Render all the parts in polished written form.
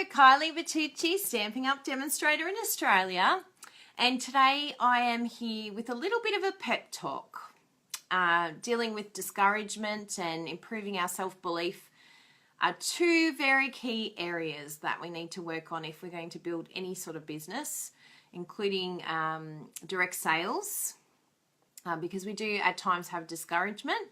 Kylie Bertucci, Stamping Up Demonstrator in Australia, and today I am here with a little bit of a pep talk, dealing with discouragement and improving our self-belief are two very key areas that we need to work on if we're going to build any sort of business, including direct sales, because we do at times have discouragement.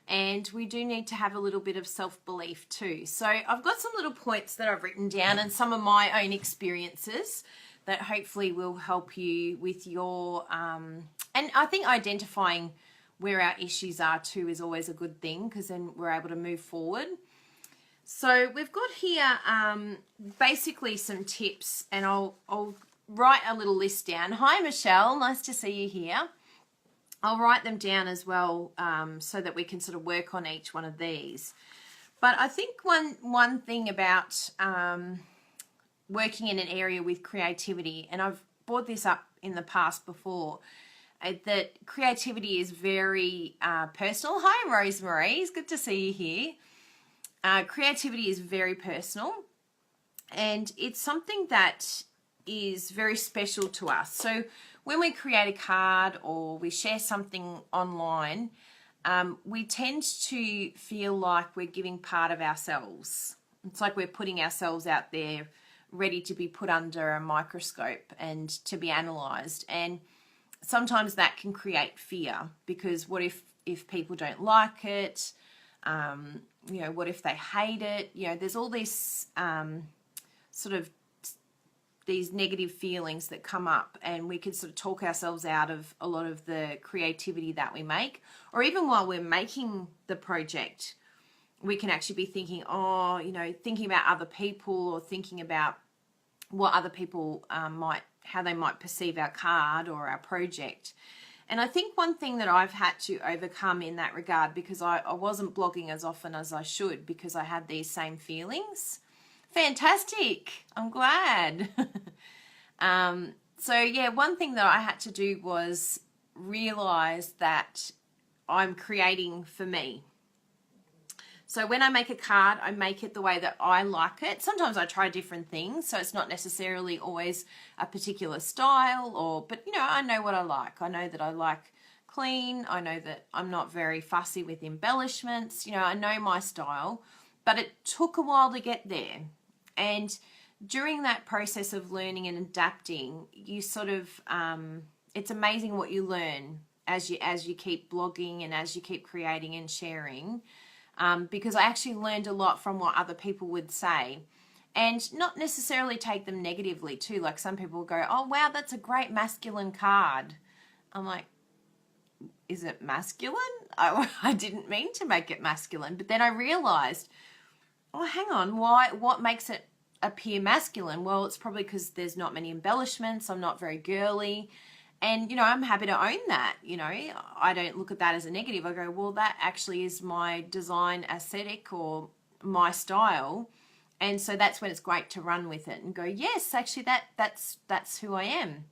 And we do need to have a little bit of self-belief too. So I've got some little points that I've written down and some of my own experiences that hopefully will help you with your, and I think identifying where our issues are too is always a good thing, because then we're able to move forward. So we've got here basically some tips, and I'll write a little list down. Hi Michelle, nice to see you here. I'll write them down as well, so that we can sort of work on each one of these. But I think one thing about working in an area with creativity, and I've brought this up in the past before, that creativity is very personal. Hi Rosemary, it's good to see you here. Creativity is very personal, and it's something that is very special to us. So when we create a card or we share something online, we tend to feel like we're giving part of ourselves. It's like we're putting ourselves out there ready to be put under a microscope and to be analysed. And sometimes that can create fear, because what if people don't like it? You know, what if they hate it? You know, there's all these sort of these negative feelings that come up, and we can sort of talk ourselves out of a lot of the creativity that we make. Or even while we're making the project, we can actually be thinking, oh, you know, thinking about other people, or thinking about what other people how they might perceive our card or our project. And I think one thing that I've had to overcome in that regard, because I wasn't blogging as often as I should because I had these same feelings. Fantastic. I'm glad. So yeah, one thing that I had to do was realize that I'm creating for me. So when I make a card, I make it the way that I like it. Sometimes I try different things, so it's not necessarily always a particular style, but you know, I know what I like. I know that I like clean. I know that I'm not very fussy with embellishments. You know, I know my style, but it took a while to get there. And during that process of learning and adapting, you sort of, it's amazing what you learn as you keep blogging and as you keep creating and sharing, because I actually learned a lot from what other people would say, and not necessarily take them negatively too. Like some people will go, oh wow, that's a great masculine card. I'm like, is it masculine? I didn't mean to make it masculine. But then I realized, oh, hang on, what makes it appear masculine? Well, it's probably because there's not many embellishments. I'm not very girly. And, you know, I'm happy to own that. You know, I don't look at that as a negative. I go, well, that actually is my design aesthetic or my style. And so that's when it's great to run with it and go, yes, actually that's who I am.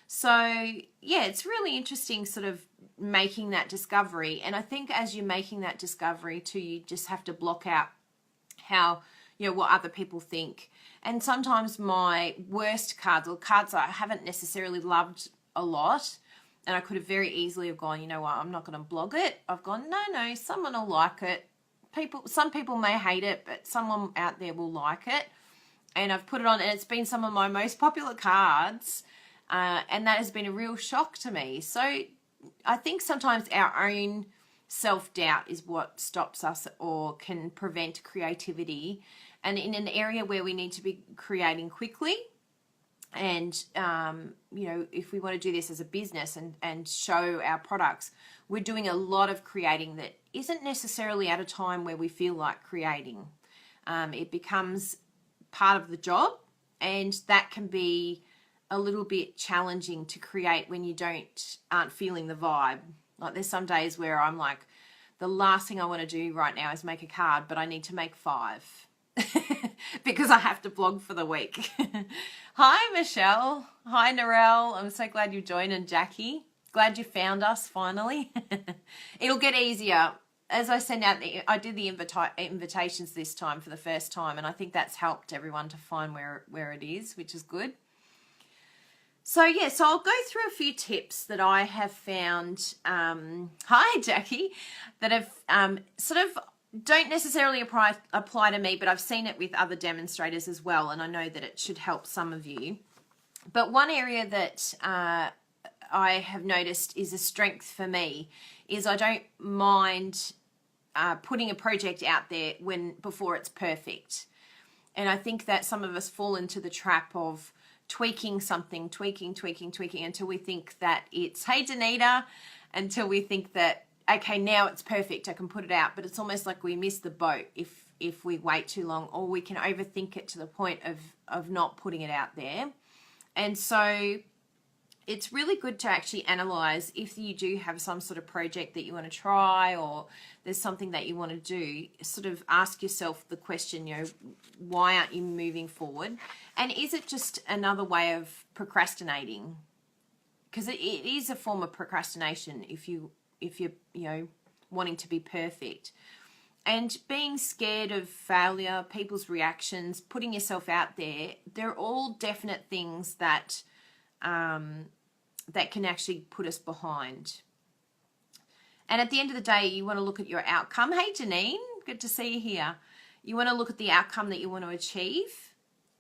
So yeah, it's really interesting sort of making that discovery. And I think as you're making that discovery too, you just have to block out how, you know, what other people think. And sometimes my worst cards, or cards I haven't necessarily loved a lot, and I could have very easily have gone, you know what, I'm not going to blog it. I've gone, no, someone will like it. Some people may hate it, but someone out there will like it. And I've put it on, and it's been some of my most popular cards, and that has been a real shock to me. So I think sometimes our own self-doubt is what stops us or can prevent creativity. And in an area where we need to be creating quickly, and you know, if we want to do this as a business and show our products, we're doing a lot of creating that isn't necessarily at a time where we feel like creating. It becomes part of the job, and that can be a little bit challenging to create when you aren't feeling the vibe. Like there's some days where I'm like, the last thing I want to do right now is make a card, but I need to make 5 because I have to blog for the week. Hi Michelle. Hi Narelle. I'm so glad you joined, and Jackie. Glad you found us finally. It'll get easier. as I send out I did the invitations this time for the first time, and I think that's helped everyone to find where it is, which is good. So yeah, so I'll go through a few tips that I have found. Hi Jackie, that have sort of don't necessarily apply to me, but I've seen it with other demonstrators as well, and I know that it should help some of you. But one area that I have noticed is a strength for me is I don't mind putting a project out there before it's perfect. And I think that some of us fall into the trap of tweaking something, tweaking until we think that it's, hey Danita, until we think that, okay, now it's perfect, I can put it out. But it's almost like we miss the boat if we wait too long, or we can overthink it to the point of not putting it out there. And so it's really good to actually analyze if you do have some sort of project that you want to try, or there's something that you want to do, sort of ask yourself the question, why aren't you moving forward? And is it just another way of procrastinating? Because it is a form of procrastination if you're wanting to be perfect. And being scared of failure, people's reactions, putting yourself out there, they're all definite things that that can actually put us behind. And at the end of the day, you want to look at your outcome. Hey Janine, good to see you here. You want to look at the outcome that you want to achieve,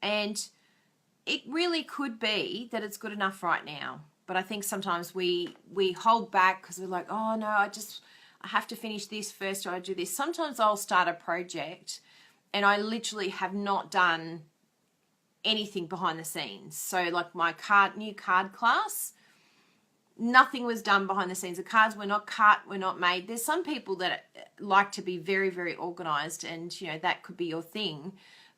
and it really could be that it's good enough right now. But I think sometimes we hold back because we're like, oh no, I have to finish this first, or I do this. Sometimes I'll start a project and I literally have not done anything behind the scenes. So like my new card class, nothing was done behind the scenes. The cards were not cut, were not made. There's some people that like to be very, very organized, and that could be your thing,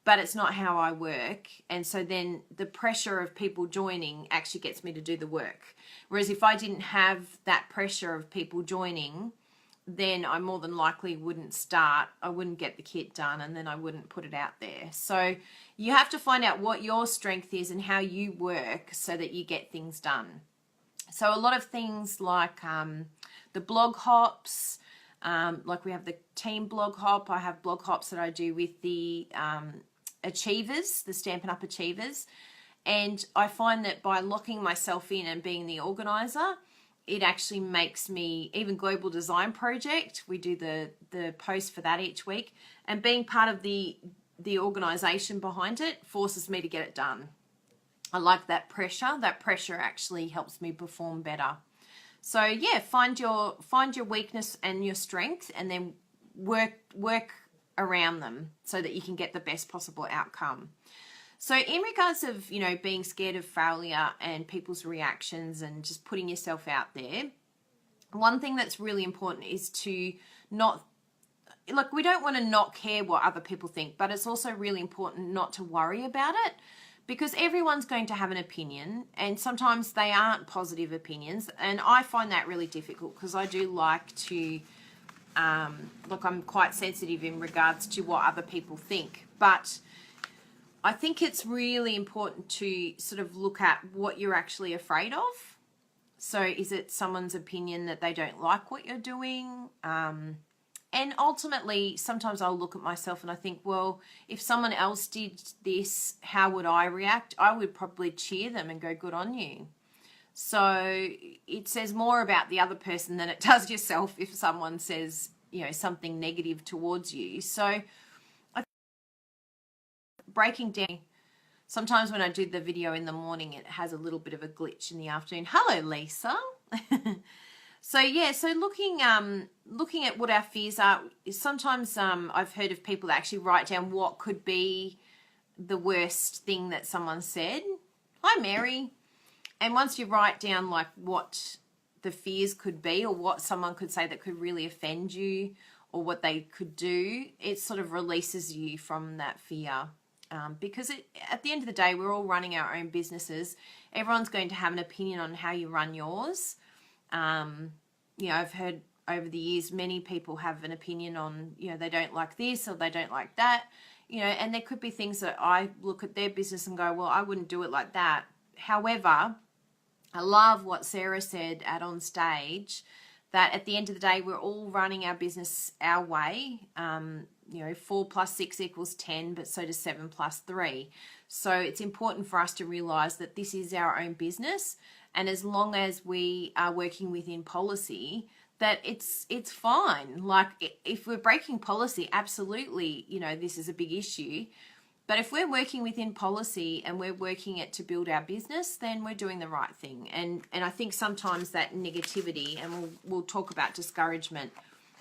but it's not how I work. And so then the pressure of people joining actually gets me to do the work. Whereas if I didn't have that pressure of people joining, then I more than likely wouldn't start. I wouldn't get the kit done, and then I wouldn't put it out there. So you have to find out what your strength is and how you work so that you get things done. So a lot of things like the blog hops, like we have the team blog hop. I have blog hops that I do with the achievers, the Stampin' Up! Achievers. And I find that by locking myself in and being the organizer, it actually makes me, even Global Design Project, we do the post for that each week. And being part of the organization behind it forces me to get it done. I like that pressure. That pressure actually helps me perform better. So yeah, find your weakness and your strength, and then work around them so that you can get the best possible outcome. So in regards of, being scared of failure and people's reactions and just putting yourself out there, one thing that's really important is to not, look, we don't want to not care what other people think, but it's also really important not to worry about it. Because everyone's going to have an opinion, and sometimes they aren't positive opinions. And I find that really difficult because I do like to, look, I'm quite sensitive in regards to what other people think. But I think it's really important to sort of look at what you're actually afraid of. So is it someone's opinion that they don't like what you're doing? And ultimately, sometimes I'll look at myself and I think, well, if someone else did this, how would I react? I would probably cheer them and go, good on you. So it says more about the other person than it does yourself if someone says, something negative towards you. So I think breaking down, sometimes when I do the video in the morning, it has a little bit of a glitch in the afternoon. Hello, Lisa. So yeah, so looking at what our fears are, is sometimes I've heard of people that actually write down what could be the worst thing that someone said. Hi, Mary. And once you write down like what the fears could be, or what someone could say that could really offend you, or what they could do, it sort of releases you from that fear. Because at the end of the day, we're all running our own businesses. Everyone's going to have an opinion on how you run yours. I've heard over the years, many people have an opinion on, they don't like this or they don't like that, and there could be things that I look at their business and go, well, I wouldn't do it like that. However, I love what Sarah said On Stage, that at the end of the day, we're all running our business our way. 4 plus 6 equals 10, but so does 7 plus 3. So it's important for us to realize that this is our own business. And as long as we are working within policy, that it's fine. Like if we're breaking policy, absolutely, this is a big issue. But if we're working within policy and we're working it to build our business, then we're doing the right thing. And I think sometimes that negativity, and we'll talk about discouragement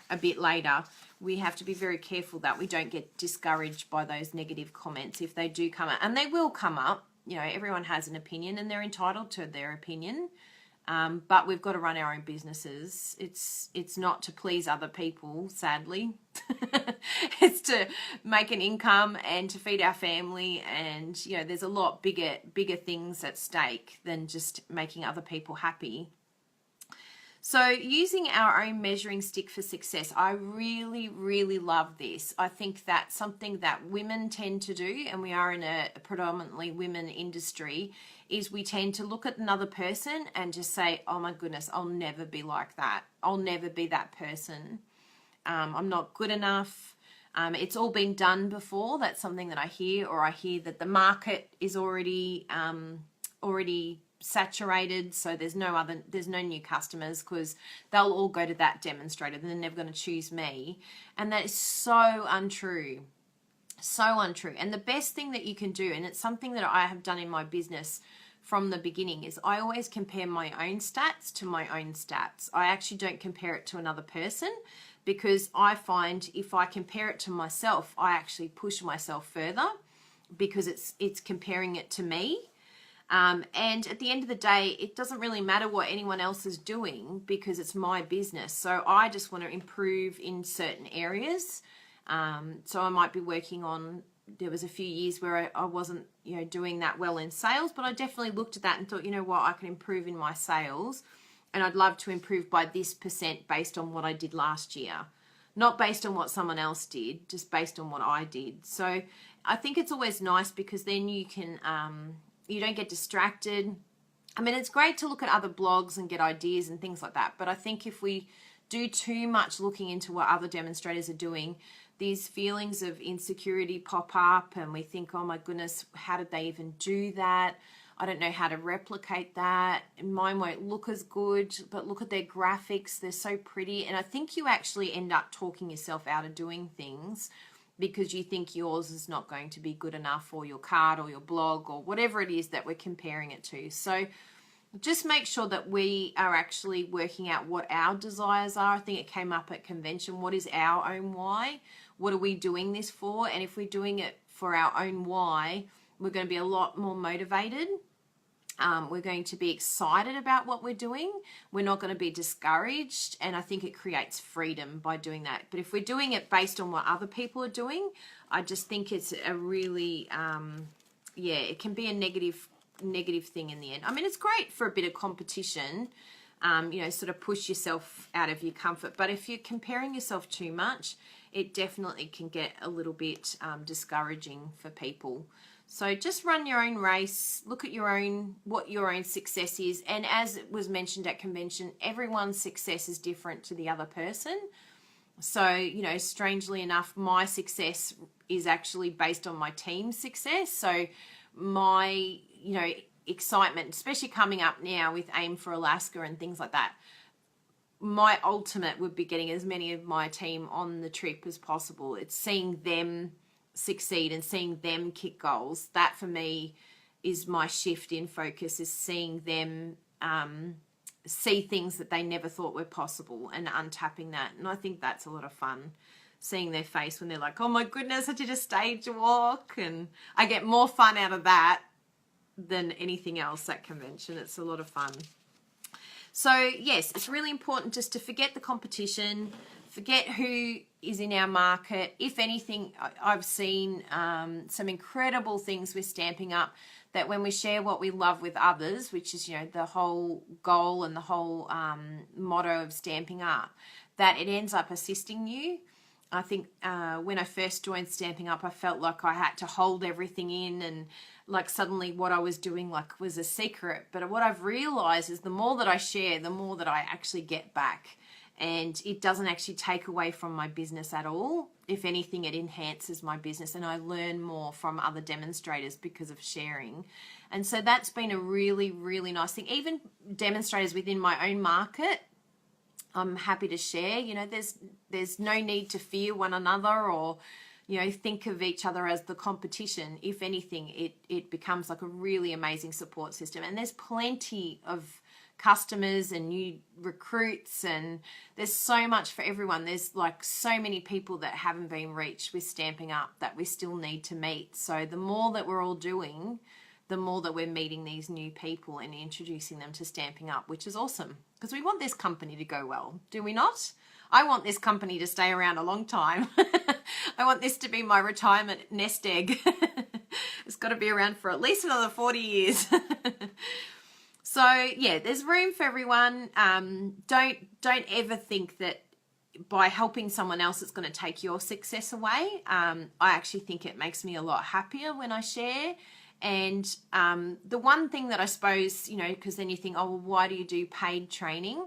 a bit later, we have to be very careful that we don't get discouraged by those negative comments if they do come up. And they will come up. Everyone has an opinion and they're entitled to their opinion. But we've got to run our own businesses. It's not to please other people, sadly. It's to make an income and to feed our family. And, there's a lot bigger things at stake than just making other people happy. So using our own measuring stick for success, I really, really love this. I think that's something that women tend to do, and we are in a predominantly women industry, is we tend to look at another person and just say, oh my goodness, I'll never be like that. I'll never be that person. I'm not good enough. It's all been done before. That's something that I hear, or I hear that the market is already saturated, so there's no new customers because they'll all go to that demonstrator and they're never going to choose me. And that is so untrue. So untrue. And the best thing that you can do, and it's something that I have done in my business from the beginning, is I always compare my own stats to my own stats. I actually don't compare it to another person, because I find if I compare it to myself, I actually push myself further because it's comparing it to me. And at the end of the day, it doesn't really matter what anyone else is doing because it's my business. So I just want to improve in certain areas. So I might be working on, there was a few years where I wasn't, doing that well in sales, but I definitely looked at that and thought, what, I can improve in my sales, and I'd love to improve by this % based on what I did last year. Not based on what someone else did, just based on what I did. So I think it's always nice because then you can, you don't get distracted. I mean, it's great to look at other blogs and get ideas and things like that. But I think if we do too much looking into what other demonstrators are doing, these feelings of insecurity pop up and we think, oh my goodness, how did they even do that? I don't know how to replicate that. Mine won't look as good, but look at their graphics. They're so pretty. And I think you actually end up talking yourself out of doing things because you think yours is not going to be good enough, or your card or your blog or whatever it is that we're comparing it to. So just make sure that we are actually working out what our desires are. I think it came up at convention. What is our own why? What are we doing this for? And if we're doing it for our own why, we're going to be a lot more motivated. We're going to be excited about what we're doing. We're not going to be discouraged. And I think it creates freedom by doing that. But if we're doing it based on what other people are doing, I just think it's a really, it can be a negative thing in the end. I mean, it's great for a bit of competition, sort of push yourself out of your comfort. But if you're comparing yourself too much, it definitely can get a little bit discouraging for people. So just run your own race, look at what your own success is. And as it was mentioned at convention, everyone's success is different to the other person. So, strangely enough, my success is actually based on my team's success. So my, excitement, especially coming up now with Aim for Alaska and things like that, my ultimate would be getting as many of my team on the trip as possible. It's seeing them succeed and seeing them kick goals. That for me is my shift in focus, is seeing them see things that they never thought were possible and untapping that. And I think that's a lot of fun, seeing their face when they're like, oh my goodness, I did a stage walk. And I get more fun out of that than anything else at convention. It's a lot of fun. So yes, it's really important just to forget the competition, forget who is in our market. If anything, I've seen some incredible things with Stamping Up, that when we share what we love with others, which is, the whole goal and the whole motto of Stamping Up, that it ends up assisting you. I think when I first joined Stamping Up, I felt like I had to hold everything in, and like suddenly what I was doing was a secret. But what I've realized is the more that I share, the more that I actually get back. and it doesn't actually take away from my business at all. If anything, it enhances my business, and I learn more from other demonstrators because of sharing. And so that's been a really, really nice thing. Even demonstrators within my own market, I'm happy to share. You know, there's no need to fear one another or, you know, think of each other as the competition. If anything, it becomes like a really amazing support system. And there's plenty of customers and new recruits, and there's so much for everyone. There's like so many people that haven't been reached with Stamping Up that we still need to meet. So the more that we're all doing, the more that we're meeting these new people and introducing them to Stamping Up, which is awesome, because we want this company to go well, do we not? I want this company to stay around a long time. I want this to be my retirement nest egg. It's got to be around for at least another 40 years. So yeah, there's room for everyone. Don't ever think that by helping someone else it's going to take your success away. I actually think it makes me a lot happier when I share. And the one thing that I suppose, you know, because then you think, oh, well, why do you do paid training?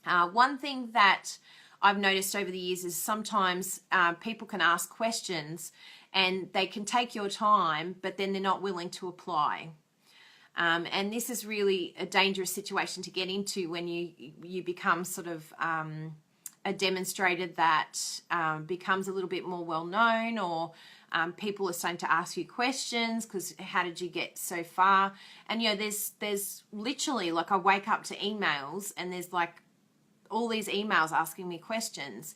One thing that I've noticed over the years is sometimes people can ask questions and they can take your time, but then they're not willing to apply. And this is really a dangerous situation to get into when you become sort of a demonstrator that becomes a little bit more well known, or people are starting to ask you questions because how did you get so far? And you know, there's literally, like, I wake up to emails and there's like all these emails asking me questions,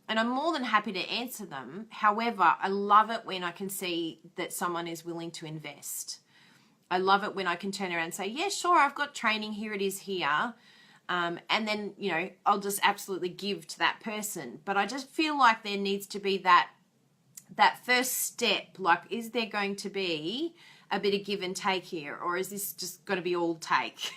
and I'm more than happy to answer them. However, I love it when I can see that someone is willing to invest. I love it when I can turn around and say, yeah, sure, I've got training, here it is here. And then, you know, I'll just absolutely give to that person. But I just feel like there needs to be that first step. Like, is there going to be a bit of give and take here, or is this just going to be all take?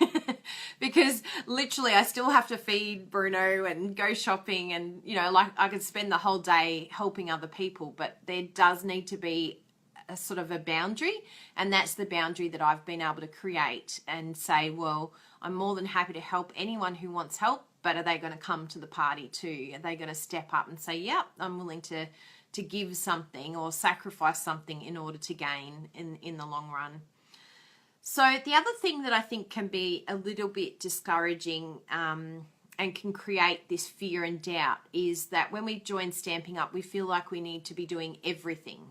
Because literally I still have to feed Bruno and go shopping, and, you know, like, I could spend the whole day helping other people, but there does need to be a sort of a boundary, and that's the boundary that I've been able to create and say, well, I'm more than happy to help anyone who wants help, but are they going to come to the party too? Are they going to step up and say, yep, I'm willing to give something or sacrifice something in order to gain in the long run? So the other thing that I think can be a little bit discouraging and can create this fear and doubt is that when we join Stamping Up, we feel like we need to be doing everything.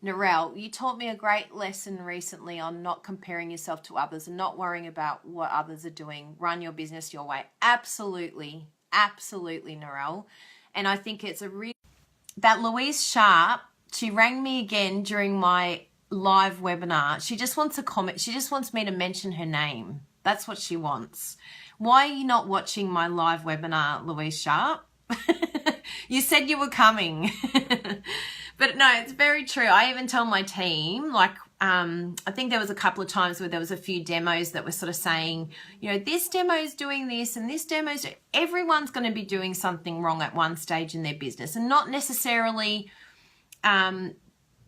Narelle, you taught me a great lesson recently on not comparing yourself to others and not worrying about what others are doing. Run your business your way. Absolutely, absolutely, Narelle. And I think it's that Louise Sharp, she rang me again during my live webinar. She just wants a comment. She just wants me to mention her name. That's what she wants. Why are you not watching my live webinar, Louise Sharp? You said you were coming. But no, it's very true. I even tell my team, like, I think there was a couple of times where there was a few demos that were sort of saying, you know, this demo is doing this and this demo's, everyone's going to be doing something wrong at one stage in their business, and not necessarily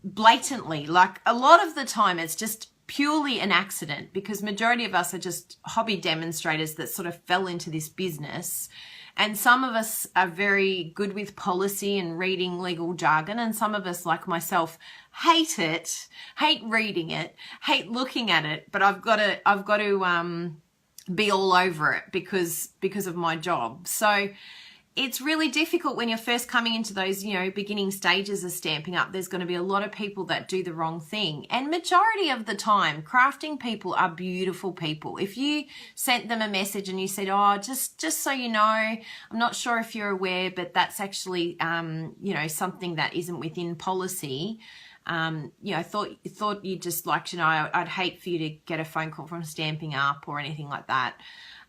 blatantly. Like, a lot of the time it's just purely an accident, because majority of us are just hobby demonstrators that sort of fell into this business. And some of us are very good with policy and reading legal jargon, and some of us, like myself, hate it, hate reading it, hate looking at it. But I've got to be all over it because of my job. So it's really difficult when you're first coming into those, you know, beginning stages of Stamping Up. There's going to be a lot of people that do the wrong thing. And majority of the time, crafting people are beautiful people. If you sent them a message and you said, oh, just so you know, I'm not sure if you're aware, but that's actually, you know, something that isn't within policy. You know, thought you'd just like to know, I'd hate for you to get a phone call from Stamping Up or anything like that.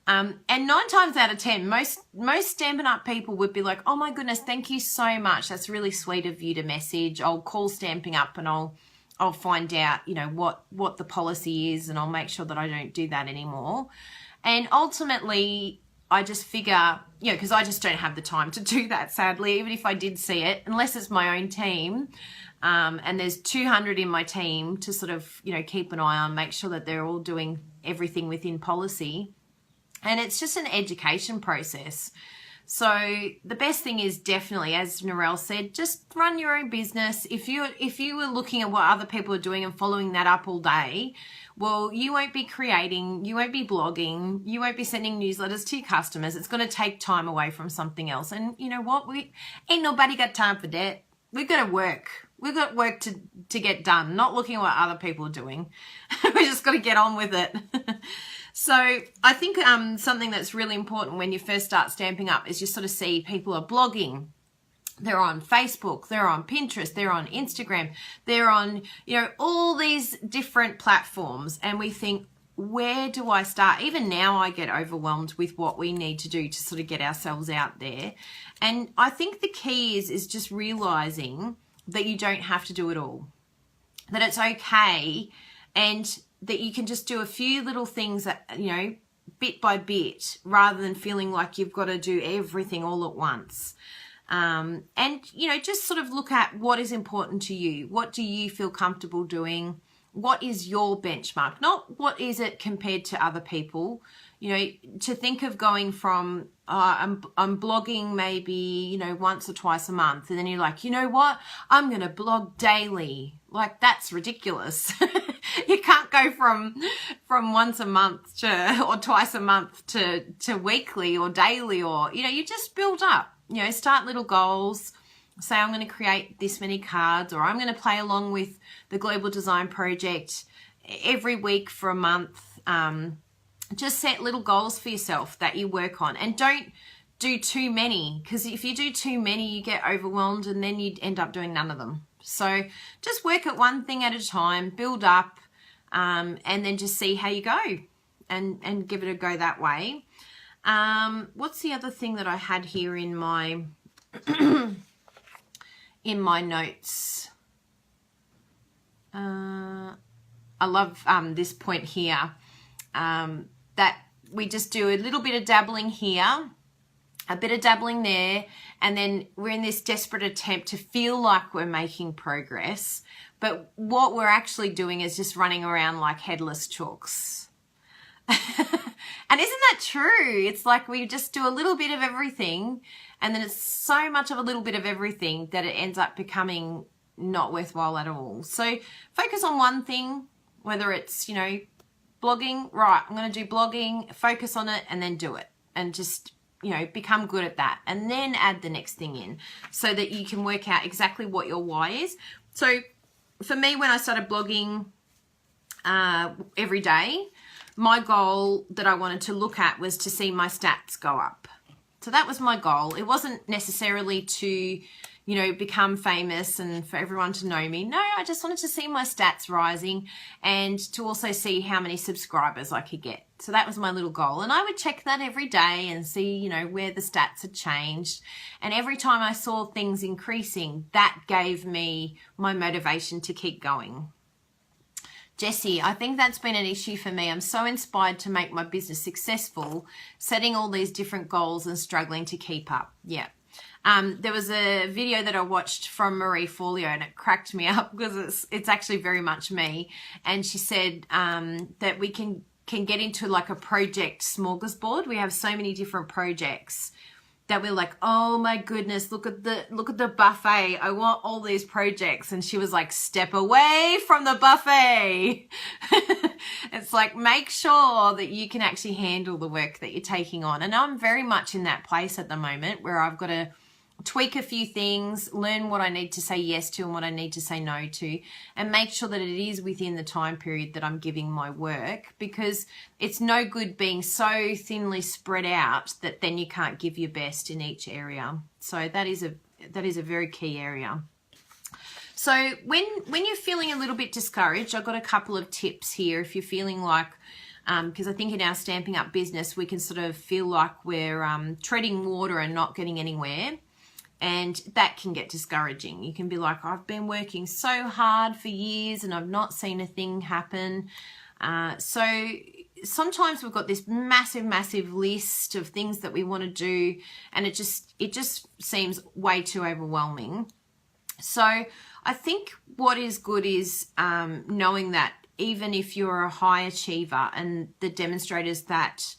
And 9 times out of 10, most Stamping Up people would be like, oh my goodness, thank you so much. That's really sweet of you to message. I'll call Stamping Up and I'll find out, you know, what the policy is, and I'll make sure that I don't do that anymore. And ultimately, I just figure, you know, because I just don't have the time to do that, sadly, even if I did see it, unless it's my own team. And there's 200 in my team to sort of, you know, keep an eye on, make sure that they're all doing everything within policy. And it's just an education process. So the best thing is definitely, as Narelle said, just run your own business. If you were looking at what other people are doing and following that up all day, well, you won't be creating, you won't be blogging, you won't be sending newsletters to your customers. It's going to take time away from something else. And you know what? We ain't nobody got time for that. We've got to work. We've got work to get done, not looking at what other people are doing. We just got to get on with it. So I think something that's really important when you first start Stamping Up is you sort of see people are blogging. They're on Facebook, they're on Pinterest, they're on Instagram, they're on, all these different platforms. And we think, where do I start? Even now I get overwhelmed with what we need to do to sort of get ourselves out there. And I think the key is just realizing that you don't have to do it all, that it's okay, and that you can just do a few little things that, bit by bit, rather than feeling like you've got to do everything all at once. And, just sort of look at what is important to you. What do you feel comfortable doing? What is your benchmark? Not what is it compared to other people. To think of going from, I'm blogging maybe, once or twice a month. And then you're like, you know what? I'm going to blog daily. Like, that's ridiculous. You can't go from once a month or twice a month to weekly or daily, or, you just build up, start little goals. Say, I'm going to create this many cards, or I'm going to play along with the Global Design Project every week for a month. Just set little goals for yourself that you work on, and don't do too many, because if you do too many, you get overwhelmed and then you end up doing none of them. So just work at one thing at a time, build up, and then just see how you go, and give it a go that way. What's the other thing that I had here in my in my notes? I love this point here, that we just do a little bit of dabbling here, a bit of dabbling there, and then we're in this desperate attempt to feel like we're making progress, but what we're actually doing is just running around like headless chooks. And isn't that true? It's like we just do a little bit of everything, and then it's so much of a little bit of everything that it ends up becoming not worthwhile at all. So focus on one thing, whether it's, blogging, right, I'm going to do blogging, focus on it, and then do it, and just, become good at that, and then add the next thing in, so that you can work out exactly what your why is. So for me, when I started blogging every day, my goal that I wanted to look at was to see my stats go up. So that was my goal. It wasn't necessarily to, become famous and for everyone to know me. No, I just wanted to see my stats rising, and to also see how many subscribers I could get. So that was my little goal. And I would check that every day and see, where the stats had changed. And every time I saw things increasing, that gave me my motivation to keep going. Jessie, I think that's been an issue for me. I'm so inspired to make my business successful, setting all these different goals and struggling to keep up. Yeah. There was a video that I watched from Marie Forleo, and it cracked me up because it's actually very much me. And she said that we can get into like a project smorgasbord. We have so many different projects that we're like, oh my goodness, look at the buffet. I want all these projects. And she was like, step away from the buffet. It's like, make sure that you can actually handle the work that you're taking on. And I'm very much in that place at the moment where I've got to tweak a few things, learn what I need to say yes to and what I need to say no to, and make sure that it is within the time period that I'm giving my work, because it's no good being so thinly spread out that then you can't give your best in each area. So that is a very key area. So when you're feeling a little bit discouraged, I've got a couple of tips here. If you're feeling like, because I think in our Stamping Up business, we can sort of feel like we're treading water and not getting anywhere. And that can get discouraging. You can be like, I've been working so hard for years and I've not seen a thing happen. So sometimes we've got this massive list of things that we want to do, and it just seems way too overwhelming. So I think what is good is knowing that even if you're a high achiever, and the demonstrators that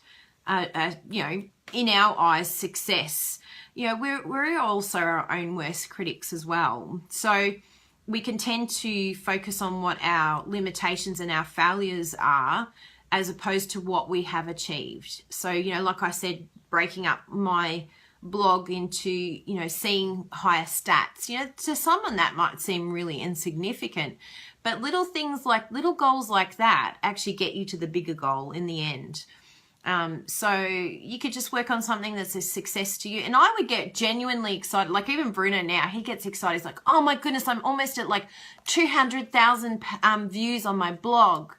you know, in our eyes, success. You know, we're also our own worst critics as well. So we can tend to focus on what our limitations and our failures are as opposed to what we have achieved. So, you know, like I said, breaking up my blog into, you know, seeing higher stats, you know, to someone that might seem really insignificant, but little things like little goals like that actually get you to the bigger goal in the end. So you could just work on something that's a success to you. And I would get genuinely excited. Like even Bruno now, he gets excited. He's like, oh my goodness, I'm almost at like 200,000 views on my blog,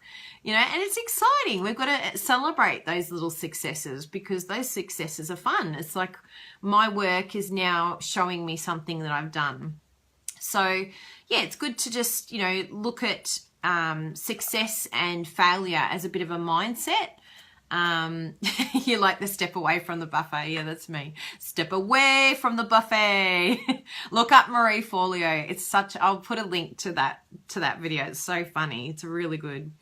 you know, and it's exciting. We've got to celebrate those little successes because those successes are fun. It's like my work is now showing me something that I've done. So yeah, it's good to just, you know, look at success and failure as a bit of a mindset. You like the step away from the buffet. Yeah, that's me. Step away from the buffet. Look up Marie Forleo. It's such, I'll put a link to that video. It's so funny. It's really good.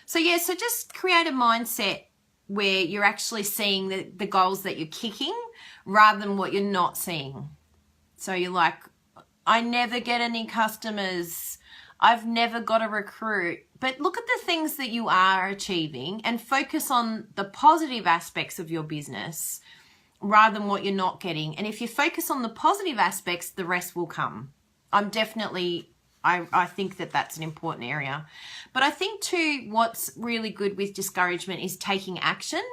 So yeah, so just create a mindset where you're actually seeing the goals that you're kicking rather than what you're not seeing. So you're like, I never get any customers. I've never got a recruit. But look at the things that you are achieving and focus on the positive aspects of your business rather than what you're not getting. And if you focus on the positive aspects, the rest will come. I think that that's an important area. But I think too, what's really good with discouragement is taking action.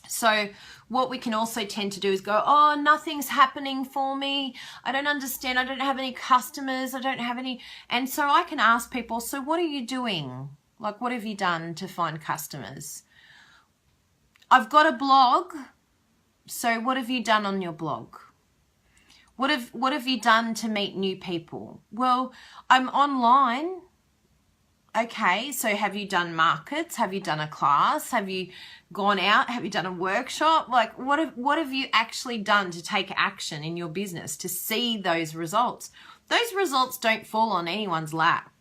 So what we can also tend to do is go, oh, nothing's happening for me. I don't understand. I don't have any customers. I don't have any. And so I can ask people, so what are you doing? Like, what have you done to find customers? I've got a blog. So what have you done on your blog? What have you done to meet new people? Well, I'm online. Okay, so have you done markets? Have you done a class? Have you gone out? Have you done a workshop? Like, what have you actually done to take action in your business to see those results? Those results don't fall on anyone's lap.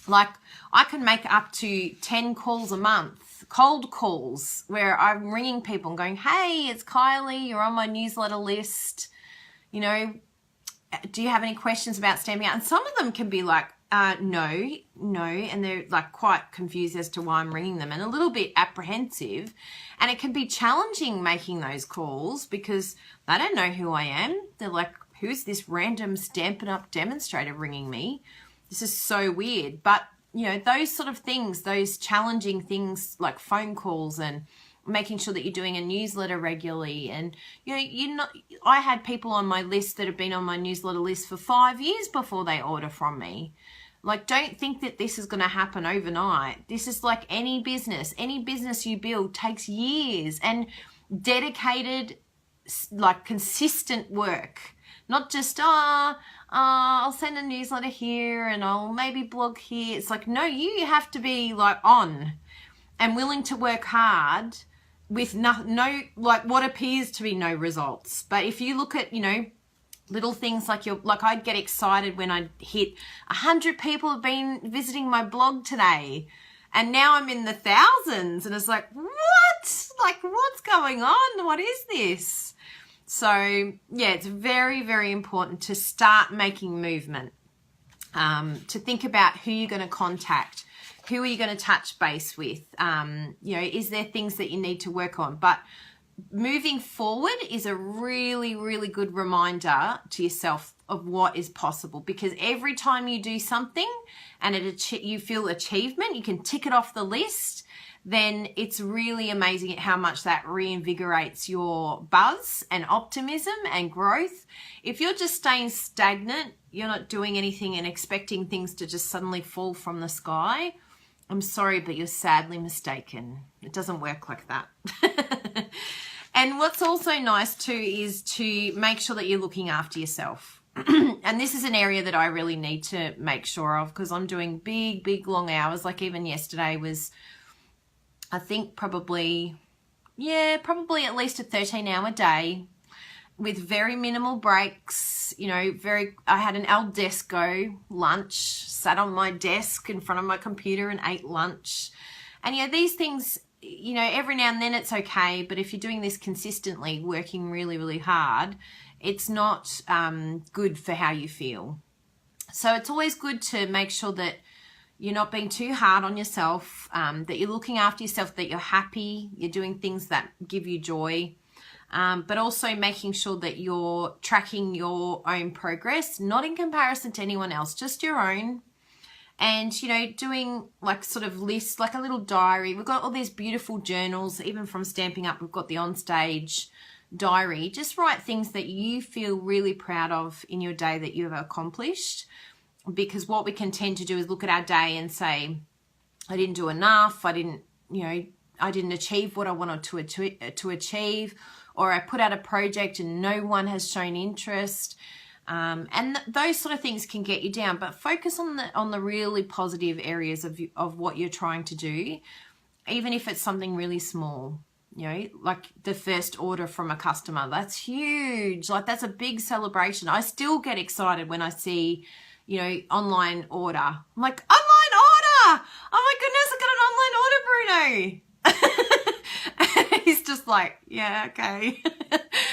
Like, I can make up to 10 calls a month, cold calls, where I'm ringing people and going, hey, it's Kylie, you're on my newsletter list. You know, do you have any questions about stamping out? And some of them can be like, no, and they're like quite confused as to why I'm ringing them and a little bit apprehensive. And it can be challenging making those calls because they don't know who I am. They're like, who's this random Stampin' Up demonstrator ringing me? This is so weird. But, you know, those sort of things, those challenging things like phone calls and making sure that you're doing a newsletter regularly. And, you know, I had people on my list that have been on my newsletter list for 5 years before they order from me. Like, don't think that this is going to happen overnight. This is like any business. Any business you build takes years and dedicated, like consistent work. Not just, I'll send a newsletter here and I'll maybe blog here. It's like, no, you have to be like on and willing to work hard with no like what appears to be no results. But if you look at, you know, little things like I'd get excited when I hit 100 people have been visiting my blog today. And now I'm in the thousands and it's like, what? Like, what's going on? What is this? So yeah, it's very, very important to start making movement, to think about who you're going to contact, who are you going to touch base with? You know, is there things that you need to work on? But moving forward is a really, really good reminder to yourself of what is possible, because every time you do something and you feel achievement, you can tick it off the list, then it's really amazing at how much that reinvigorates your buzz and optimism and growth. If you're just staying stagnant, you're not doing anything and expecting things to just suddenly fall from the sky, I'm sorry, but you're sadly mistaken. It doesn't work like that. And what's also nice too is to make sure that you're looking after yourself. And this is an area that I really need to make sure of, because I'm doing big, big, long hours. Like even yesterday was, I think probably at least a 13-hour day with very minimal breaks. You know, I had an al desco lunch, sat on my desk in front of my computer and ate lunch. And, you know, these things you know, every now and then it's okay, but if you're doing this consistently, working really, really hard, it's not good for how you feel. So it's always good to make sure that you're not being too hard on yourself, that you're looking after yourself, that you're happy, you're doing things that give you joy, but also making sure that you're tracking your own progress, not in comparison to anyone else, just your own. And, you know, doing like sort of lists, like a little diary. We've got all these beautiful journals, even from Stamping Up, we've got the Onstage diary. Just write things that you feel really proud of in your day that you've accomplished. Because what we can tend to do is look at our day and say, I didn't do enough, I didn't achieve what I wanted to achieve, or I put out a project and no one has shown interest. And those sort of things can get you down, but focus on the really positive areas of what you're trying to do, even if it's something really small. You know, like the first order from a customer, that's huge. Like, that's a big celebration. I still get excited when I see, you know, online order. I'm like, online order! Oh my goodness, I got an online order, Bruno! He's just like, yeah, okay.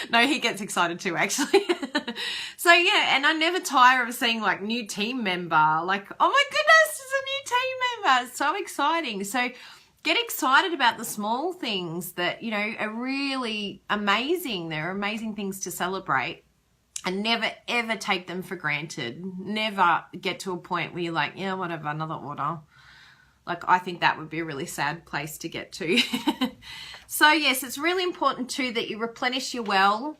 No, he gets excited too, actually. So yeah, and I never tire of seeing like new team member, like, oh my goodness, it's a new team member. It's so exciting. So get excited about the small things that, you know, are really amazing. They're amazing things to celebrate, and never ever take them for granted. Never get to a point where you're like, yeah, whatever, another order. Like, I think that would be a really sad place to get to. So yes, it's really important too that you replenish your well.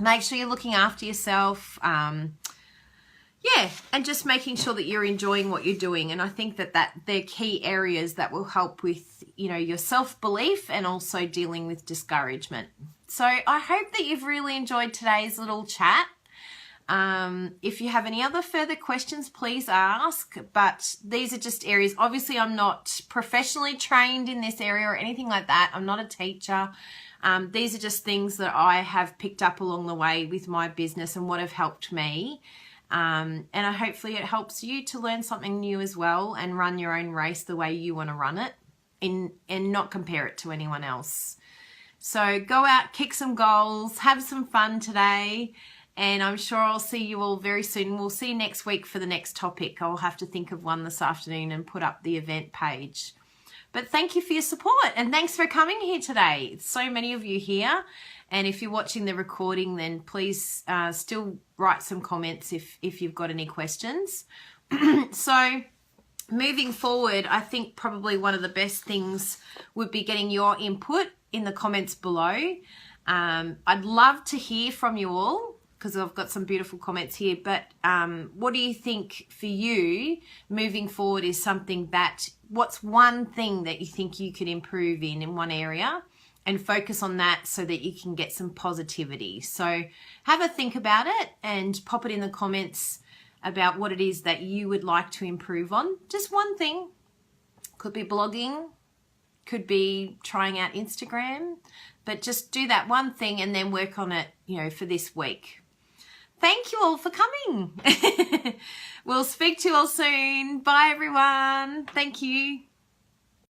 Make sure you're looking after yourself. Yeah, and just making sure that you're enjoying what you're doing. And I think that they're key areas that will help with, you know, your self-belief and also dealing with discouragement. So I hope that you've really enjoyed today's little chat. If you have any other further questions, please ask. But these are just areas. Obviously, I'm not professionally trained in this area or anything like that. I'm not a teacher. These are just things that I have picked up along the way with my business and what have helped me. And hopefully it helps you to learn something new as well and run your own race the way you want to run it, and not compare it to anyone else. So go out, kick some goals, have some fun today, and I'm sure I'll see you all very soon. We'll see you next week for the next topic. I'll have to think of one this afternoon and put up the event page. But thank you for your support, and thanks for coming here today. So many of you here. And if you're watching the recording, then please still write some comments if you've got any questions. So moving forward, I think probably one of the best things would be getting your input in the comments below. I'd love to hear from you all, because I've got some beautiful comments here. But what do you think for you moving forward is something that, what's one thing that you think you could improve in one area? And focus on that so that you can get some positivity. So have a think about it and pop it in the comments about what it is that you would like to improve on. Just one thing. Could be blogging, could be trying out Instagram, but just do that one thing and then work on it, you know, for this week. Thank you all for coming. We'll speak to you all soon. Bye everyone. Thank you.